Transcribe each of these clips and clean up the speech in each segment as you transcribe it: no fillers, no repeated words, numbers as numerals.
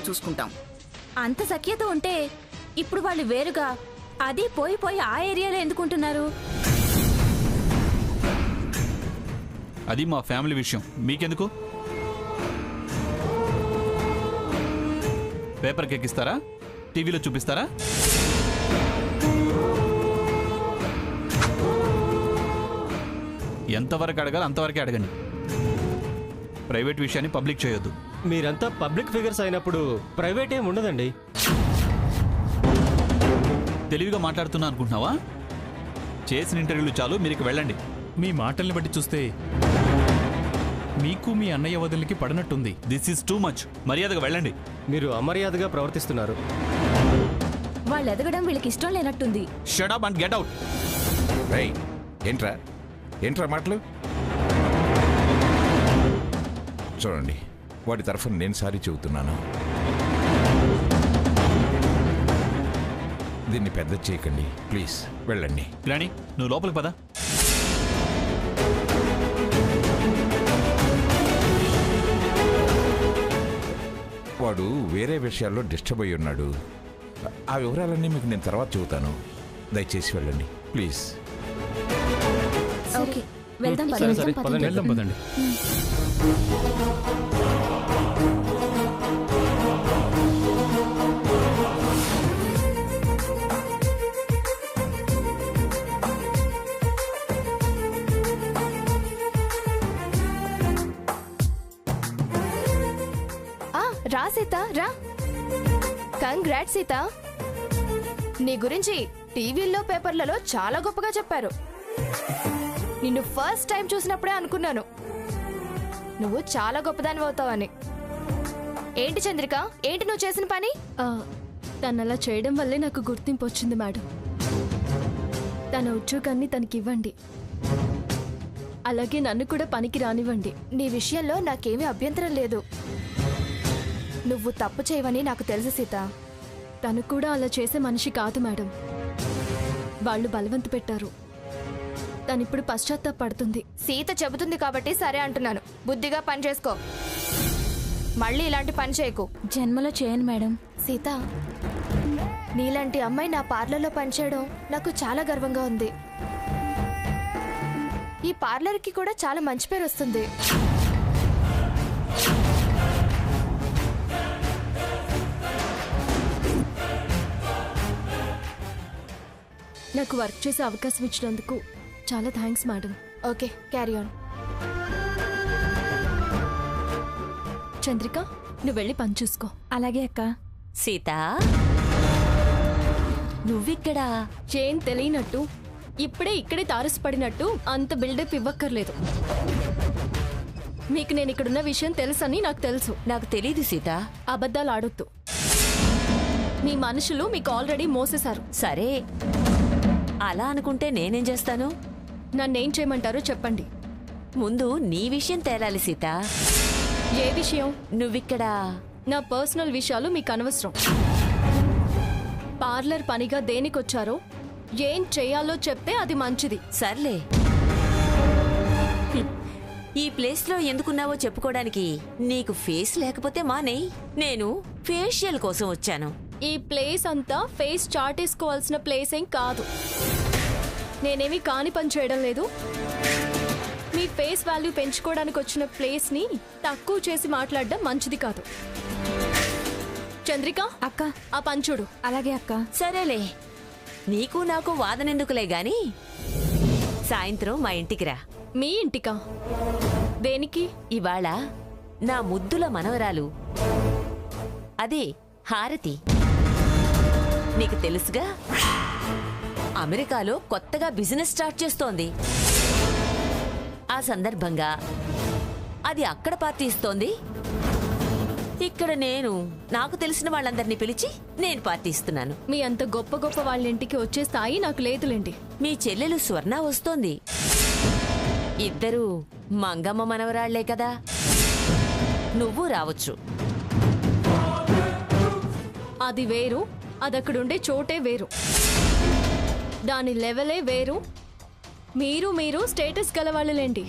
చూసుకుంటాం. అంత సఖ్యత ఉంటే ఇప్పుడు వాళ్ళు వేరుగా అది పోయి పోయి ఆ ఏరియాలో ఎందుకుంటున్నారు? అది మా ఫ్యామిలీ విషయం, మీకెందుకు? పేపర్కి ఎక్కిస్తారా? టీవీలో చూపిస్తారా? ఎంతవరకు అడగాలి అంతవరకే అడగండి. ప్రైవేట్ విషయాన్ని పబ్లిక్ చేయొద్దు. మీరంతా పబ్లిక్ ఫిగర్స్ అయినప్పుడు ప్రైవేట్ ఏం ఉండదండి. తెలివిగా మాట్లాడుతున్నా అనుకుంటున్నావా? చేసిన ఇంటర్వ్యూలు చాలు, మీరు వెళ్ళండి. మీ మాటల్ని బట్టి చూస్తే మీకు మీ అన్నయ్య వదిలికి పడినట్టుంది. This is too much. మర్యాదగా వెళ్ళండి. మీరు అమర్యాదగా ప్రవర్తిస్తున్నారు. వాళ్ళు ఎదగడం వీళ్ళకి ఇష్టం లేనట్టుంది. Shut up and get out. ఏంట్రా మాటలు? చూడండి, వాడి తరఫున నేను సారీ చెబుతున్నాను. దీన్ని పెద్ద చేయకండి ప్లీజ్. వెళ్ళండి. గ్రాణి, నువ్వు లోపలికి పద. వాడు వేరే విషయాల్లో డిస్టర్బ్ అయ్యి ఉన్నాడు. ఆ వివరాలన్నీ మీకు నేను తర్వాత చెబుతాను. దయచేసి వెళ్ళండి ప్లీజ్. ఓకే, వెళ్దాం పదండి. రా సీత, రా. కంగ్రాట్స్ సీత, నీ గురించి టీవీల్లో పేపర్లలో చాలా గొప్పగా చెప్పారు. నిన్ను ఫస్ట్ టైం చూసినప్పుడే అనుకున్నాను నువ్వు చాలా గొప్పదాని అవుతావని. ఏంటి చంద్రిక, ఏంటి నువ్వు చేసిన పని? తను అలా చేయడం వల్లే నాకు గుర్తింపు వచ్చింది మేడం. తన ఉద్యోగాన్ని తనకివ్వండి, అలాగే నన్ను కూడా పనికి రానివ్వండి. నీ విషయంలో నాకేమీ అభ్యంతరం లేదు. నువ్వు తప్పు చేయవని నాకు తెలుసు సీత. తను కూడా అలా చేసే మనిషి కాదు మేడం. వాళ్ళు బలవంత పెట్టారు. తనిప్పుడు పశ్చాత్తాపడుతుంది. సీత చెబుతుంది కాబట్టి సరే అంటున్నాను. బుద్ధిగా పని చేసుకో, మళ్ళీ ఇలాంటి పని చేయకు. జన్మలో చేయను మేడం. సీత, నీలాంటి అమ్మాయి నా పార్లర్లో పనిచేయడం నాకు చాలా గర్వంగా ఉంది. ఈ పార్లర్కి కూడా చాలా మంచి పేరు వస్తుంది. నాకు వర్క్ చేసే అవకాశం ఇచ్చినందుకు చాలా thanks madam. Okay, carry on. Chandrika, నువ్వు వెళ్ళి పని చూసుకో. అలాగే అక్క. సీత, నువ్విక్కడా? ఏం తెలియనట్టు ఇప్పుడే ఇక్కడే తారసపడినట్టు అంత బిల్డప్ ఇవ్వక్కర్లేదు. మీకు నేను ఇక్కడున్న విషయం తెలుసని నాకు తెలుసు. నాకు తెలీదు సీత. అబద్ధాలు ఆడొద్దు. మీ మనుషులు మీకు ఆల్రెడీ మోసేశారు. సరే, అలా అనుకుంటే నేనేం చేస్తాను? నన్నేం చేయమంటారో చెప్పండి. ముందు నీ విషయం తేలాలి సీత. ఏ విషయం? నువ్విక్కడా? నా పర్సనల్ విషయాలు మీకు అనవసరం. పార్లర్ పనిగా దేనికొచ్చారో, ఏం చేయాలో చెప్తే అది మంచిది. సర్లే, ఈ ప్లేస్లో ఎందుకున్నావో చెప్పుకోవడానికి నీకు ఫేస్ లేకపోతే మానేయ్. నేను ఫేషియల్ కోసం వచ్చాను. ఈ ప్లేస్ అంతా ఫేస్ చాటేసుకోవాల్సిన ప్లేస్ ఏం కాదు. నేనేమి కాని పని చేయడం లేదు. మీ ఫేస్ వాల్యూ పెంచుకోవడానికి వచ్చిన ప్లేస్ని తక్కువ చేసి మాట్లాడడం మంచిది కాదు. చంద్రిక అక్క, ఆ పని చూడు. అలాగే అక్క. సరేలే, నీకు నాకు వాదనెందుకులే గాని సాయంత్రం మా ఇంటికి రా. మీ ఇంటికా? దేనికి? ఇవాళ నా ముద్దుల మనవరాలు, అదే హారతి, నీకు తెలుసుగా, అమెరికాలో కొత్తగా బిజినెస్ స్టార్ట్ చేస్తోంది. ఆ సందర్భంగా అది అక్కడ పార్టీ ఇస్తోంది. ఇక్కడ నేను నాకు తెలిసిన వాళ్ళందరినీ పిలిచి నేను పార్టీ ఇస్తున్నాను. మీ అంత గొప్ప గొప్ప వాళ్ళ ఇంటికి వచ్చే స్థాయి నాకు లేదులేండి. మీ చెల్లెలు స్వర్ణ వస్తోంది. ఇద్దరు మంగమ్మ మనవరాళ్లే కదా, నువ్వు రావచ్చు. అది వేరు, అదక్కడుండే చోటే వేరు, దాని లెవెలే వేరు. మీరు స్టేటస్ గలవాళ్ళలేండి.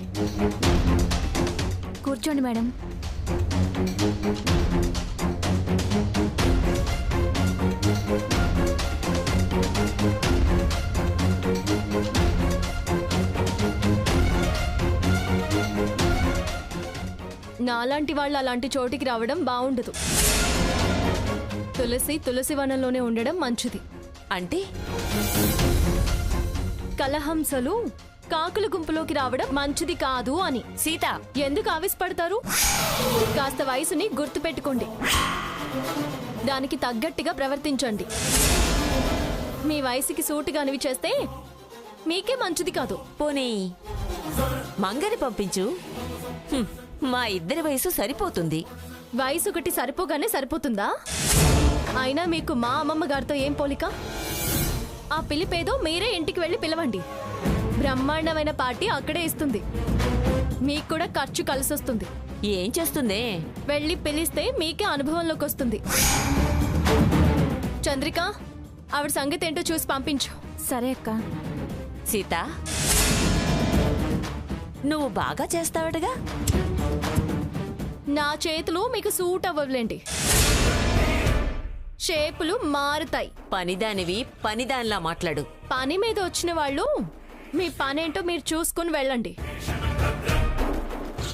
కూర్చోండి మేడం. నాలాంటి వాళ్ళు అలాంటి చోటికి రావడం బాగుండదు. తులసి వనంలోనే ఉండడం మంచిది. అంటే కలహంసలు కాకుల గుంపులోకి రావడం మంచిది కాదు అని. సీత, ఎందుకు ఆవేశపడతారు? కాస్త వయసుని గుర్తు పెట్టుకోండి. దానికి తగ్గట్టుగా ప్రవర్తించండి. మీ వయసుకి సూటుగానివి చేస్తే మీకే మంచిది కాదు. పోనీ మంగని పంపించు. మా ఇద్దరి వయసు సరిపోతుంది. వయసు ఒకటి సరిపోగానే సరిపోతుందా? అయినా మీకు మా అమ్మమ్మ గారితో ఏం పోలిక? ఆ పిలిపేదో మీరే ఇంటికి వెళ్ళి పిలవండి. బ్రహ్మాండమైన పార్టీ అక్కడే ఇస్తుంది. మీకు కూడా ఖర్చు కలిసొస్తుంది. ఏం చేస్తుందే? వెళ్ళి పిలిస్తే మీకే అనుభవంలోకి వస్తుంది. చంద్రిక, ఆవిడ సంగతి ఏంటో చూసి పంపించు. సరే అక్క. సీత, నువ్వు బాగా చేస్తావటగా? నా చేతులు మీకు సూట్ అవ్వలేండి. షేపులు మారుతాయి. పనిదానివి పనిదానిలా మాట్లాడు. పని మీద వచ్చిన వాళ్ళు మీ పనేంటో మీరు చూసుకుని వెళ్ళండి.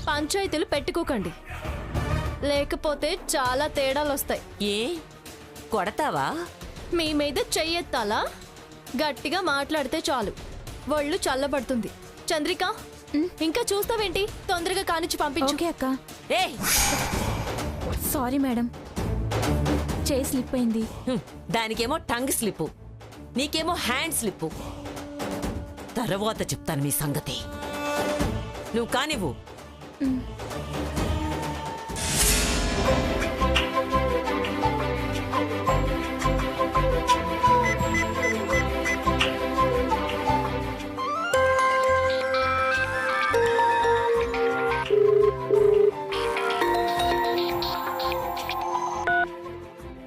పంచాయతీలు పెట్టుకోకండి, లేకపోతే చాలా తేడాలు వస్తాయి. ఏ కొడతావా? మీ మీద చెయ్యెత్తాలా? గట్టిగా మాట్లాడితే చాలు, ఒళ్ళు చల్లబడుతుంది. చంద్రిక, ఇంకా చూస్తావేంటి? తొందరగా కానిచ్చి పంపించు. ఓకే అక్క. ఏ సారీ మేడం, చేయి స్లిప్ అయింది. దానికేమో టంగ్ స్లిప్, నీకేమో హ్యాండ్ స్లిప్. తర్వాత చెప్తాను మీ సంగతి. నువ్వు కానివ్వు.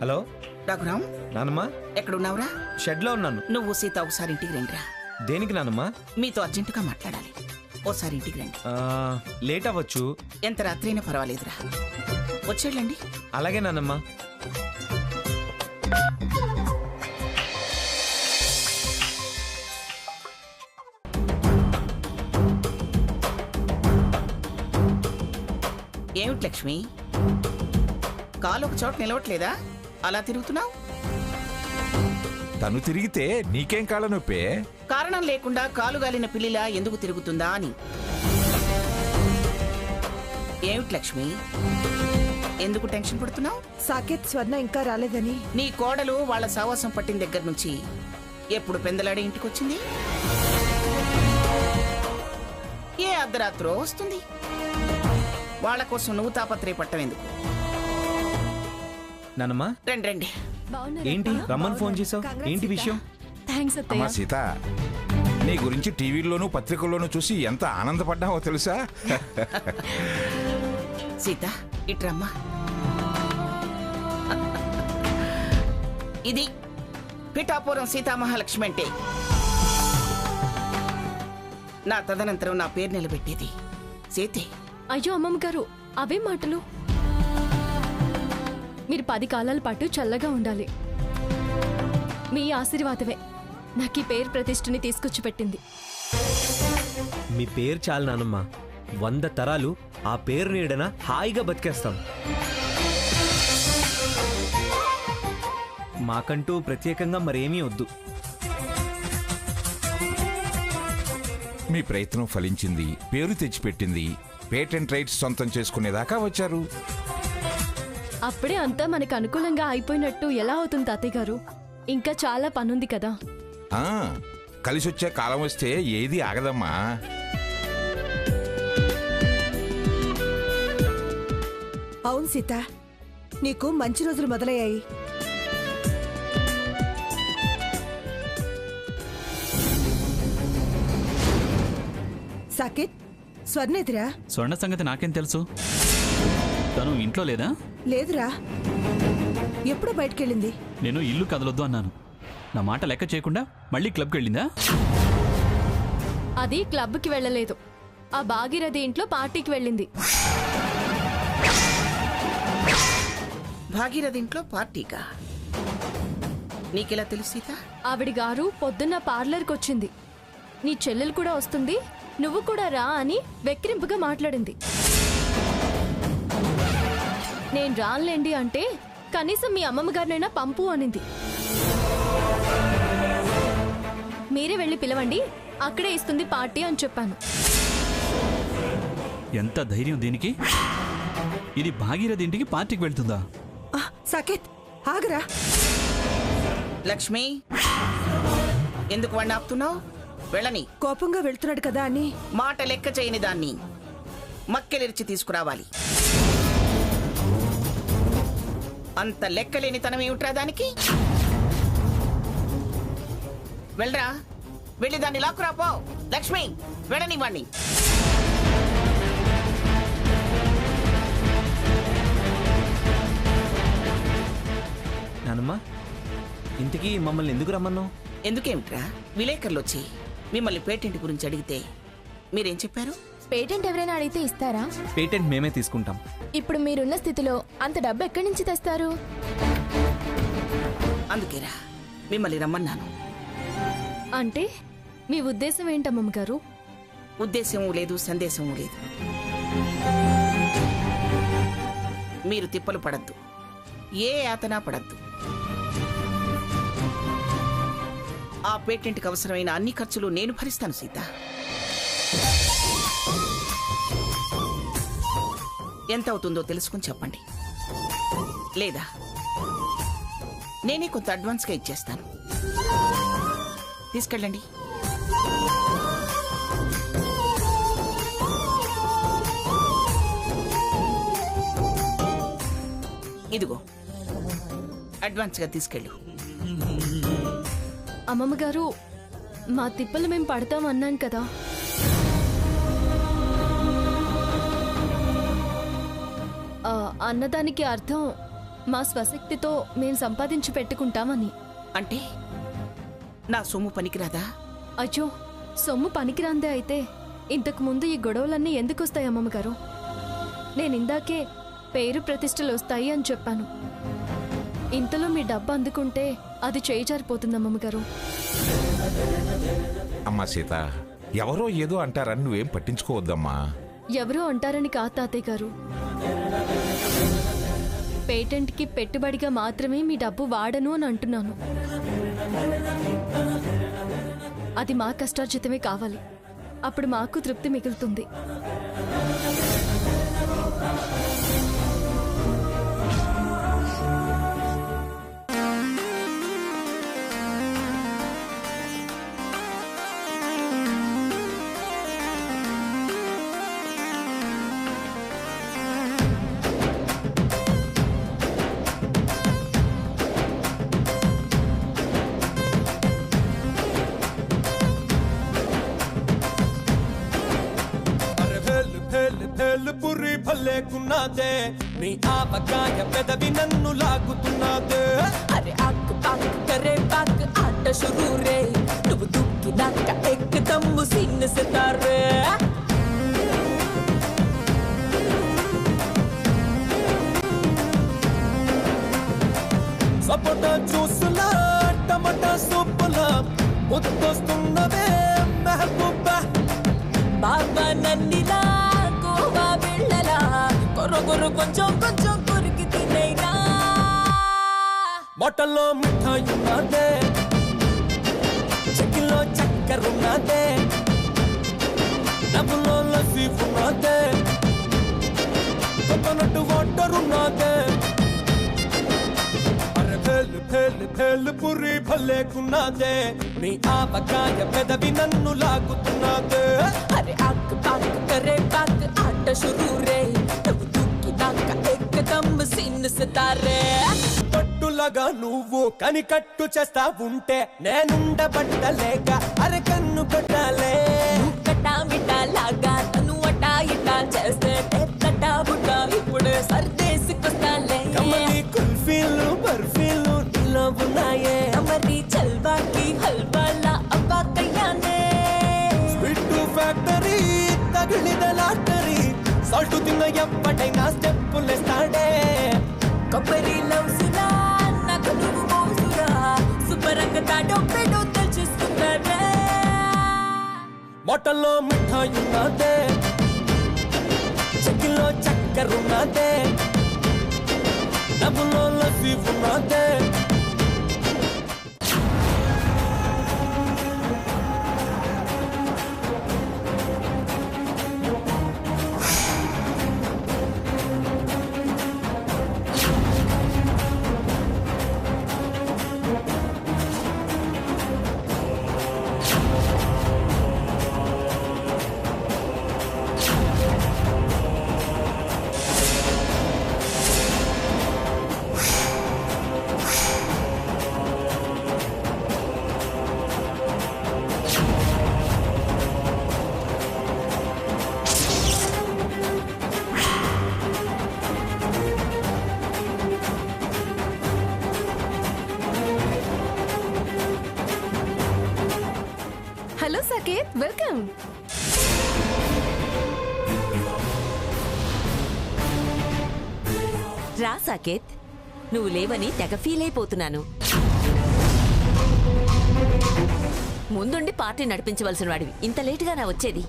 హలో రఘురామ్, నానమ్మా, ఎక్కడున్నావురా? షెడ్లో ఉన్నాను. నువ్వు సీత ఒకసారి ఇంటికి రండిరా. దేనికి నానమ్మా? మీతో అర్జెంటుగా మాట్లాడాలి. ఓసారి ఇంటికి రండి. లేట్ అవ్వచ్చు. ఎంత రాత్రి అయినా పర్వాలేదురా, వచ్చేళ్ళండి. అలాగే నానమ్మా. ఏమిటి లక్ష్మి, కాలు ఒక చోట నిలవట్లేదా? అలా తిరుగుతున్నావు. తను తిరిగితే నీకేం కాళ్ళ నొప్పే? కారణం లేకుండా కాలు గాలిన పిల్లిలా ఎందుకు తిరుగుతుందా అని. ఏమిటి లక్ష్మి, ఎందుకు టెన్షన్ పడుతున్నావు? సాకేత్ స్వర్ణ ఇంకా రాలేదని. నీ కోడలు వాళ్ళ సావాసం పట్టిన దగ్గర నుంచి ఎప్పుడు పెందలాడే ఇంటికొచ్చింది? ఏ అర్ధరాత్రో వస్తుంది. వాళ్ళ కోసం నువ్వు తాపత్రయపట్టం ఎందుకు? నానమ్మా, రండి రండి. ఏంటి రమ్మని ఫోన్ చేసావు? ఏంటి విషయం? థ్యాంక్స్ అమ్మా అత్తయ్య. సీత, నీ గురించి టీవీల్లోనూ పత్రికల్లోనూ చూసి ఎంత ఆనందపడ్డావో తెలుసా? సీత, ఇట్రమ్మా. ఇది పిఠాపురం సీతామహాలక్ష్మి అంటే. నా తదనంతరం నా పేరు నిలబెట్టేది సీతే. అయ్యో అమ్మమ్మ గారు, అవే మాటలు. మీరు 10 కాలాల పాటు చల్లగా ఉండాలి. మీ ఆశీర్వాదమే నాకు ఈ పేరు ప్రతిష్టని తీసుకొచ్చి పెట్టింది. మీ పేరు చాలు నానమ్మా. 100 తరాలు ఆ పేరు నీడన హాయిగా బతికేస్తాం. మాకంటూ ప్రత్యేకంగా మరేమీ వద్దు. మీ ప్రయత్నం ఫలించింది, పేరు తెచ్చిపెట్టింది, పేటెంట్ రైట్స్ సొంతం చేసుకునేదాకా వచ్చారు. అప్పుడే అంతా మనకు అనుకూలంగా అయిపోయినట్టు ఎలా అవుతుంది తాతయ్య గారు? ఇంకా చాలా పనుంది కదా. కలిసొచ్చే కాలం వస్తే ఏది ఆగదమ్మా. అవును సీత, నీకు మంచి రోజులు మొదలయ్యాయి. సాకేత్, స్వర్ణ ఎదురా? స్వర్ణ సంగతి నాకేం తెలుసు? తను ఇంట్లో లేదా? లేదురా, ఎప్పుడు బయటకెళ్ళింది. నేను ఇల్లు కదలొద్దు అన్నాను. నా మాట లెక్క చేయకుండా మళ్ళీ క్లబ్కి వెళ్ళిందా? అది క్లబ్కి వెళ్ళలేదు, ఆ భాగీరథి ఇంట్లో పార్టీకి వెళ్ళింది. భాగీరథి ఇంట్లో పార్టీకా? నీకెలా తెలుసు సీత? ఆవిడ గారు పొద్దున్న పార్లర్కి వచ్చింది. నీ చెల్లెలు కూడా వస్తుంది, నువ్వు కూడా రా అని వెక్కిరింపుగా మాట్లాడింది. నేను రానులేండి అంటే కనీసం మీ అమ్మమ్మ గారినైనా పంపు అనింది. మీరే వెళ్ళి పిలవండి, అక్కడే ఇస్తుంది పార్టీ అని చెప్పాను. ఎంత ధైర్యం దీనికి? ఇది భాగీరథి ఇంటికి పార్టీకి వెళ్తుందా? సాకేత్ ఆగరా. లక్ష్మి, ఎందుకు వాడిని ఆపుతున్నావు? వెళ్ళని. కోపంగా వెళ్తున్నాడు కదా అని. మాట లెక్క చేయని దాన్ని మక్కెలిరిచి తీసుకురావాలి. అంత లెక్కలేని తనం ఏమిట్రా దానికి? వెళ్ళరా, వెళ్ళి దాన్ని లాక్కురాపో. లక్ష్మి, వెళ్ళని వాణ్ణి. నానమ్మ, ఇంతకీ మమ్మల్ని ఎందుకు రమ్మన్నావు? ఎందుకేమిట్రా, విలేకరులు వచ్చి మిమ్మల్ని పేటెంట్ గురించి అడిగితే మీరేం చెప్పారు? పేటెంట్ ఎవరైనా అడిగితే ఇస్తారా? పేటెంట్ మేమే తీసుకుంటాం. ఇప్పుడు మీరున్న స్థితిలో అంత డబ్బు ఎక్కడి నుంచి తెస్తారు? అందుకేరా మిమ్మల్ని రమ్మన్నాను. అంటే మీ ఉద్దేశం ఏంటమ్మమ్మ గారు? ఉద్దేశం లేదు, సందేశం లేదు. మీరు తిప్పలు పడద్దు, ఏ యాతన పడద్దు. ఆ పేటెంట్కి అవసరమైన అన్ని ఖర్చులు నేను భరిస్తాను సీత. ఎంత అవుతుందో తెలుసుకుని చెప్పండి, లేదా నేనే కొంత అడ్వాన్స్గా ఇచ్చేస్తాను. తీసుకెళ్ళండి. ఇదిగో అడ్వాన్స్గా తీసుకెళ్ళు. అమ్మమ్మ గారు, మా తిప్పలు మేము పడతాం అన్నాను కదా. అన్నదానికి అర్థం మా స్వశక్తితో మేము సంపాదించి పెట్టుకుంటామని. అంటే నా సొమ్ము పనికిరాదా? అయ్యో, సొమ్ము పనికిరాందే అయితే ఇంతకు ముందు ఈ గొడవలన్నీ ఎందుకు వస్తాయి అమ్మమ్మ గారు? నేను ఇందాకే పేరు ప్రతిష్టలు వస్తాయి అని చెప్పాను. ఇంతలో మీ డబ్బు అందుకుంటే అది చేయి జారిపోతుంది అమ్మమ్మ గారు. అమ్మా సీత, ఎవరో ఏదో అంటారని నువ్వేం పట్టించుకోవద్దమ్మా. ఎవరో అంటారని కాదు తాతయ్య గారు, పేటెంట్కి పెట్టుబడిగా మాత్రమే మీ డబ్బు వాడను అని అంటున్నాను. అది మా కష్టార్జితమే కావాలి, అప్పుడు మాకు తృప్తి మిగులుతుంది. పురి భలేకున్నాదే, నీ ఆవకాయ పెదవి నన్ను లాగుతున్నాదే. అరే ఆకు పాకు కరే పాకు ఆట షురూ రే, నువ్వు దుక్కినాక ఎక్కదమ్ము సీన్ సితారే. సపోటా జ్యూసులా టమాటా సూపులా ముద్దొస్తున్నవే మెహబూబా. బాబా నన్నిలా కోవా బిళ్ళలా కొరగొరు కొంచెం కొంచెం కొరికి తినైనా. బొట్టలో మిఠాయి ఉన్నదే, చెక్కిలో చక్కెర ఉన్నదే, డబ్బులో లస్సీ ఉన్నదే, కోకోనట్ వాటర్ ఉన్నదే. అరే భేలు భేలు భేలు పురి భలేకున్నదే, నీ ఆవకాయ పెదవి నన్ను లాగుతున్నదే. అరే ఆకు పాకు కరే పాకు ఆట షురూ రే, నువ్వు దుక్కినాక ఎక్కదమ్ము సీన్ సితారే. పట్టులగా నువ్వు కనికట్టు చేస్తా ఉంటే నేనుండబట్టలేక అరే కన్ను కొట్టాలే. కట్టా మిఠాలాగా నన్ను అటా ఇటా చేస్తే తట్టా బుట్టా ఇప్పుడే సర్దేసుకొస్తాలే. కమ్మని కుల్ఫీలు బర్ఫీలు నీలో ఉన్నాయే, మరి చల్వాకి హల్వాలా అవ్వాకయ్యానే. స్వీట్ ఫ్యాక్టరీ తగిలిన లాటరీ, సాల్ట్ తిన్న ఎప్పటైనా స్టెప్పులేస్తాడే. కొబ్బరి లౌసులా నాకు నువ్వు మౌసురా, శుభ్రంగా తాడో పెడో తెచ్చేసుకున్నాడే. బొట్టల్లో మిఠాయి ఉన్నదే, చెక్కిలో చక్కెర ఉన్నదే, నవ్వులో లస్సీ ఉన్నదే హలో సాకేత్, వెల్కమ్. రా సాకేత్, నువ్వు లేవని తెగ ఫీల్ అయిపోతున్నాను. ముందుండి పార్టీ నడిపించవలసిన వాడివి, ఇంత లేటుగా నా వచ్చేది.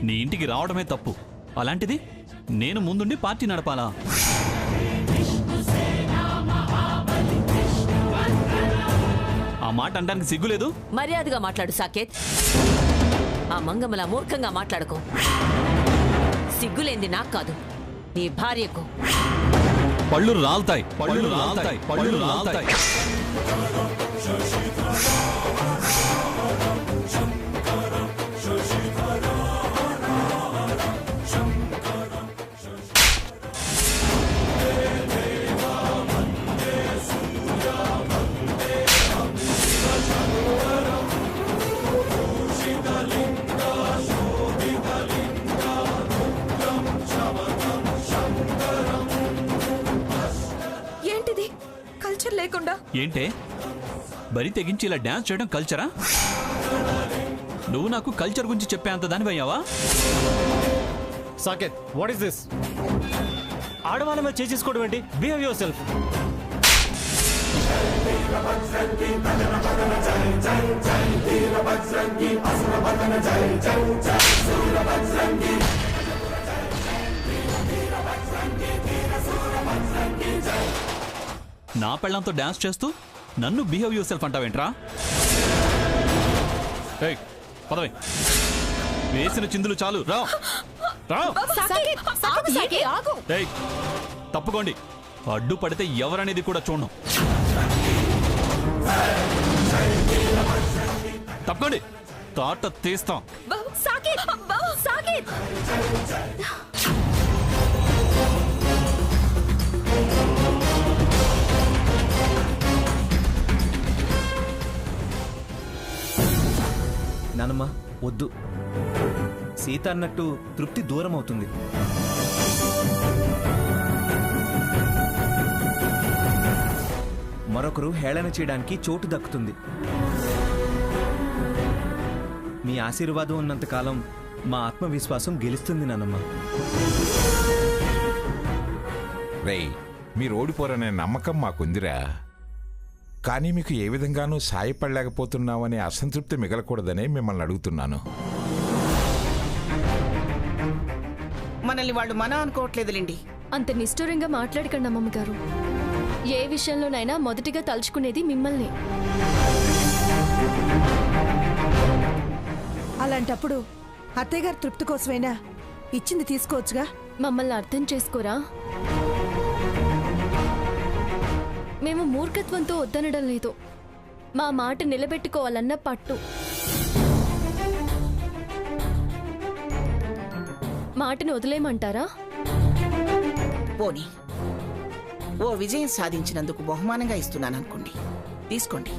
నీ ఇంటికి రావడమే తప్పు, అలాంటిది నేను ముందుండి పార్టీ నడపాలా? ఆ మాట అనడానికి సిగ్గులేదు? మర్యాదగా మాట్లాడు సాకేత్. ఆ మంగమ్మల మూర్ఖంగా మాట్లాడుకో. సిగ్గులేంది నాకు కాదు, నీ భార్యకు. పళ్ళు రాల్తాయి, పళ్ళు రాల్తాయి, పళ్ళు రాల్తాయి. ఏంటిది కల్చర్ లేకుండా? ఏంటే బరి తెగించి ఇలా డాన్స్ చేయడం కల్చరా? నువ్వు నాకు కల్చర్ గురించి చెప్పేంత దానివయ్యావా? Saketh, what is this? ఆడవాళ్ళ మీద చేసుకోవడం ఏంటి? Behave yourself. నా పెళ్ళంతో డాన్స్ చేస్తూ నన్ను బిహేవ్ యువర్ సెల్ఫ్ అంటావేంట్రా? ఏయ్, పదవే. వేసిన చిందులు చాలు, రా రా. ఏయ్, తప్పుకోండి. అడ్డు పడితే ఎవరనేది కూడా చూడను. తప్పుకోండి, తాట తీస్తాం. నానమ్మ వద్దు, సీత అన్నట్టు తృప్తి దూరం అవుతుంది. మరొకరు హేళన చేయడానికి చోటు దక్కుతుంది. మీ ఆశీర్వాదం ఉన్నంతకాలం మా ఆత్మవిశ్వాసం గెలుస్తుంది నానమ్మ. రేయ్, మీరు ఓడిపోరనే నమ్మకం మాకుందిరా. కానీ మీకు ఏ విధంగానూ సాయపడలేకపోతున్నామనే అసంతృప్తి మిగలకూడదనే మిమ్మల్ని అడుగుతున్నాను. మనల్ని వాళ్ళు మన అనుకోవట్లేదులేండి. అంత నిష్ఠూరంగా మాట్లాడకండి అమ్మమ్మ గారు. ఏ విషయంలోనైనా మొదటిగా తలుచుకునేది మిమ్మల్ని. అలాంటప్పుడు అత్తయ్య గారి తృప్తి కోసమైనా ఇచ్చింది తీసుకోవచ్చుగా. మమ్మల్ని అర్థం చేసుకోరా? మేము మూర్ఖత్వంతో వద్దనడం లేదు, మా మాట నిలబెట్టుకోవాలన్న పట్టు. మాటను వదిలేయమంటారా? పోనీ ఓ విజయం సాధించినందుకు బహుమానంగా ఇస్తున్నాను అనుకోండి, తీసుకోండి.